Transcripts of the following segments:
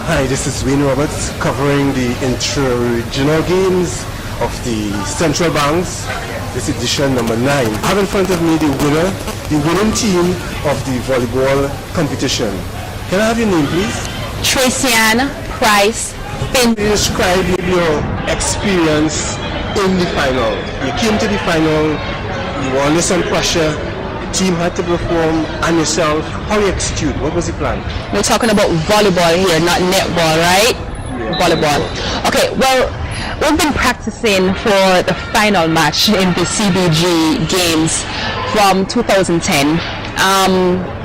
Hi, this is Wayne Roberts covering the Intra Regional Games of the Central Banks. This is edition number 9. I have in front of me the winning team of the volleyball competition. Can I have your name, please? Tracyann Pryce-Findlay. Describe your experience in the final. You came to the final, you were under some pressure, the team had to perform, and yourself, how you execute? What was the plan? We're talking about volleyball here, not netball, right? Yeah, volleyball. Okay, well, we've been practicing for the final match in the CBG games from 2010.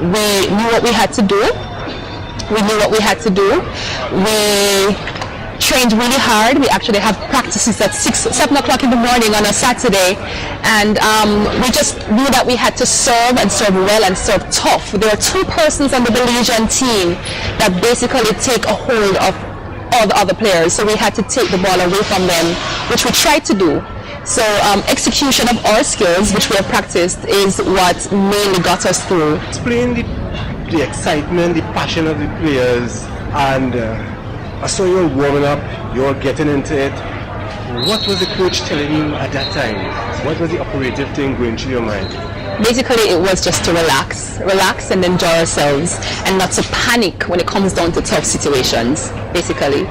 We knew what we had to do. We trained really hard. We actually have practices at 7 o'clock in the morning on a Saturday, and we just knew that we had to serve and serve well and serve tough. There are two persons on the Belizean team that basically take a hold of all the other players, so we had to take the ball away from them, which we tried to do. So execution of our skills, which we have practiced, is what mainly got us through. Explain the excitement, the passion of the players, and I saw you all warming up, you all getting into it. What was the coach telling you at that time? What was the operative thing going through your mind? Basically, it was just to relax and enjoy ourselves, and not to panic when it comes down to tough situations, basically.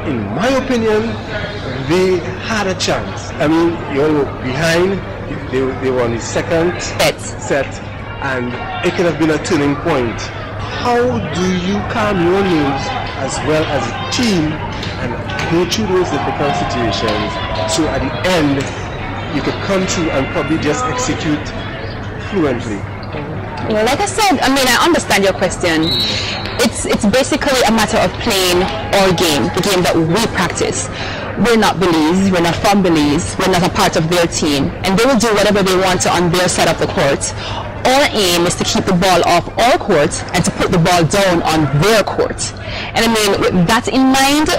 In my opinion, they had a chance. I mean, you all were behind, they were on the second set, and it could have been a turning point. How do you calm your nerves as well as a team and go through those difficult situations so at the end you could come through and probably just execute fluently? Well, like I said, I mean, I understand your question. It's basically a matter of playing our game, the game that we practice. We're not Belize, we're not from Belize, we're not a part of their team, and they will do whatever they want to on their side of the court. Our aim is to keep the ball off our court and to put the ball down on their court. And I mean, with that in mind,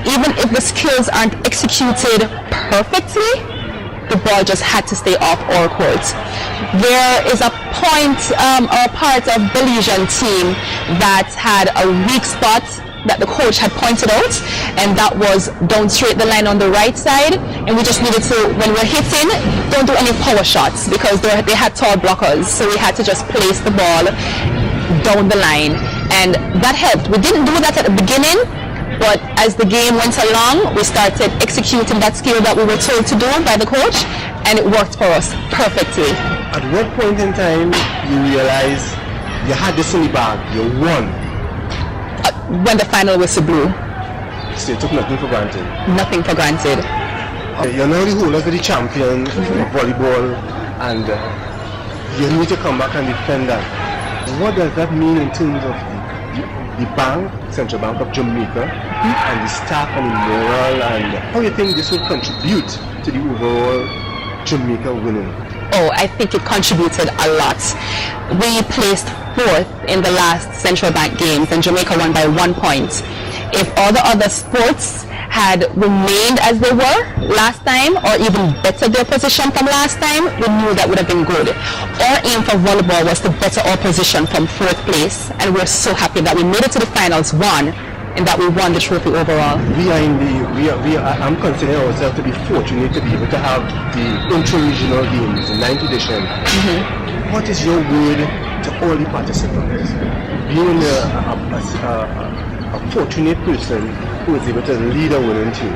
even if the skills aren't executed perfectly, the ball just had to stay off our court. There is a point or part of Belizean team that had a weak spot that the coach had pointed out, and that was don't straight the line on the right side, and we just needed to, when we're hitting, don't do any power shots because they had tall blockers, so we had to just place the ball down the line, and that helped. We didn't do that at the beginning, but as the game went along, we started executing that skill that we were told to do by the coach, and it worked for us perfectly. At what point in time you realized you had this in the bag, you won? When the final whistle blew. So you took nothing for granted? Nothing for granted. You're now the holders of the champion of volleyball, and you need to come back and defend that. What does that mean in terms of the bank, Central Bank of Jamaica, and the staff and the morale, and how you think this will contribute to the overall Jamaica winning? Oh, I think it contributed a lot. We placed 4th in the last Central Bank games, and Jamaica won by 1 point. If all the other sports had remained as they were last time, or even bettered their position from last time, we knew that would have been good. Our aim for volleyball was to better our position from 4th place, and we're so happy that we made it to the finals, and that we won the trophy overall. I'm considering ourselves to be fortunate to be able to have the Intra Regional Games, the 9th edition. What is your word to all the participants? Being a fortunate person who is able to lead a winning team.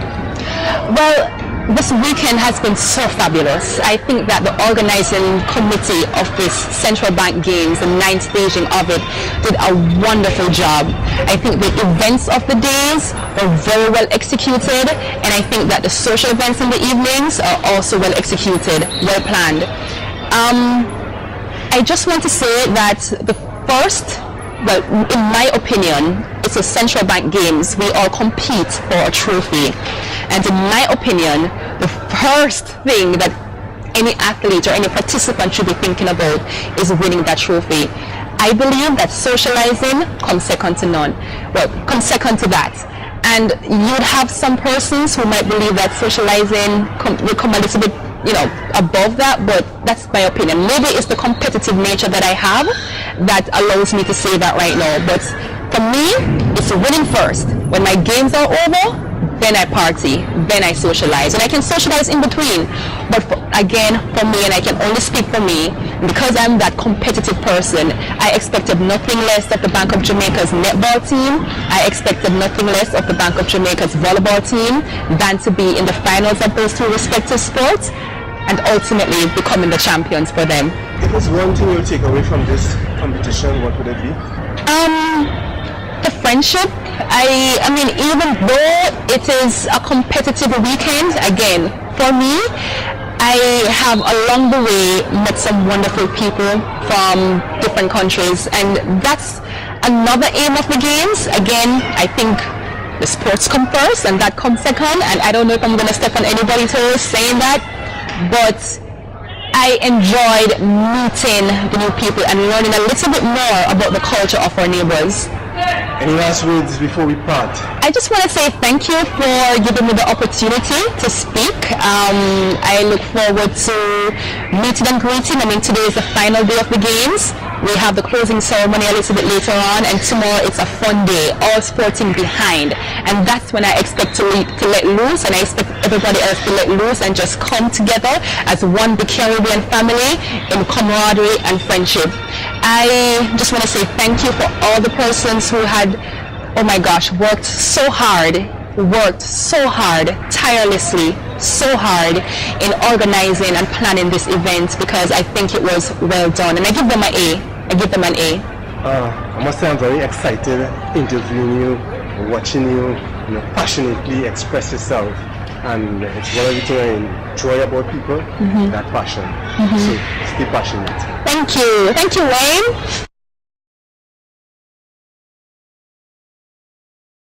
Well, this weekend has been so fabulous. I think that the organizing committee of this Central Bank Games, the 9th staging of it, did a wonderful job. I think the events of the days were very well executed, and I think that the social events in the evenings are also well executed, well planned. I just want to say that the first, well, in my opinion, it's a Central Bank Games. We all compete for a trophy. And in my opinion, the first thing that any athlete or any participant should be thinking about is winning that trophy. I believe that socializing comes second to none. Well, comes second to that. And you'd have some persons who might believe that socializing will come a little bit, above that, but that's my opinion. Maybe it's the competitive nature that I have that allows me to say that right now. But for me, it's winning first. When my games are over, then I party, then I socialize, and I can socialize in between. But again, for me, and I can only speak for me, because I'm that competitive person, I expected nothing less of the Bank of Jamaica's netball team. I expected nothing less of the Bank of Jamaica's volleyball team than to be in the finals of those two respective sports and ultimately becoming the champions for them. If there's one thing you'll take away from this competition, what would it be? The friendship. I mean, even though it is a competitive weekend, again, for me, I have along the way met some wonderful people from different countries, and that's another aim of the games. Again, I think the sports come first and that comes second, and I don't know if I'm going to step on anybody's toes saying that, but I enjoyed meeting the new people and learning a little bit more about the culture of our neighbors. Any last words before we part? I just want to say thank you for giving me the opportunity to speak. I look forward to meeting and greeting. I mean, today is the final day of the games. We have the closing ceremony a little bit later on, and tomorrow it's a fun day, all sporting behind. And that's when I expect to let loose, and I expect everybody else to let loose and just come together as one big Caribbean family in camaraderie and friendship. I just want to say thank you for all the persons who had, oh my gosh, worked so hard, tirelessly, so hard in organizing and planning this event, because I think it was well done, and I give them an A. I give them an A. I must say I'm very excited interviewing you, watching you, passionately express yourself, and it's one of the things I enjoy about people, that passion. So stay passionate. Thank you, Wayne.